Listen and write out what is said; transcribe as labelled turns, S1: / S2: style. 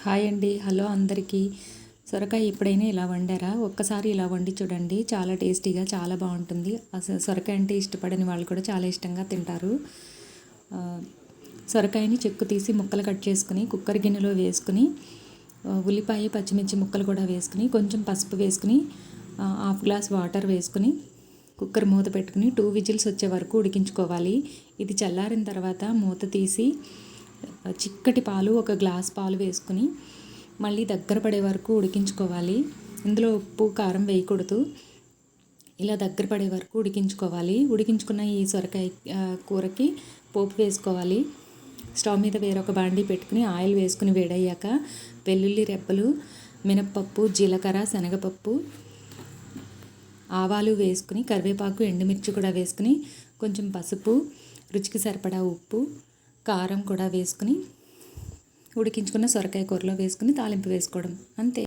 S1: Hi అండి, hello అందరికీ. సొరకాయ ఎప్పుడైనా ఇలా వండారా? ఒక్కసారి ఇలా వండి చూడండి, చాలా టేస్టీగా చాలా బాగుంటుంది. అసలు సొరకాయ అంటే ఇష్టపడని వాళ్ళు కూడా చాలా ఇష్టంగా తింటారు. సొరకాయని చెక్కు తీసి ముక్కలు కట్ చేసుకుని కుక్కర్ గిన్నెలో వేసుకుని ఉల్లిపాయ పచ్చిమిర్చి ముక్కలు కూడా వేసుకుని కొంచెం పసుపు వేసుకుని హాఫ్ గ్లాస్ వాటర్ వేసుకుని కుక్కర్ మూత పెట్టుకుని 2 విజిల్స్ వచ్చే వరకు ఉడికించుకోవాలి. ఇది చల్లారిన తర్వాత మూత తీసి చిక్కటి పాలు, 1 గ్లాస్ పాలు వేసుకుని మళ్ళీ దగ్గర పడే వరకు ఉడికించుకోవాలి. ఇందులో ఉప్పు కారం వేయకూడదు. ఇలా దగ్గర పడే వరకు ఉడికించుకోవాలి. ఉడికించుకున్న ఈ సొరకాయ కూరకి పోపు వేసుకోవాలి. స్టవ్ మీద వేరొక బాండీ పెట్టుకుని ఆయిల్ వేసుకుని వేడయ్యాక వెల్లుల్లి రెబ్బలు, మినప్పప్పు, జీలకర్ర, శనగపప్పు, ఆవాలు వేసుకుని కరివేపాకు, ఎండుమిర్చి కూడా వేసుకుని కొంచెం పసుపు, రుచికి సరిపడా ఉప్పు, కారం కూడా వేసుకుని ఉడికించుకున్న సొరకాయ కూరలో వేసుకుని తాలింపు వేసుకోవడం అంతే.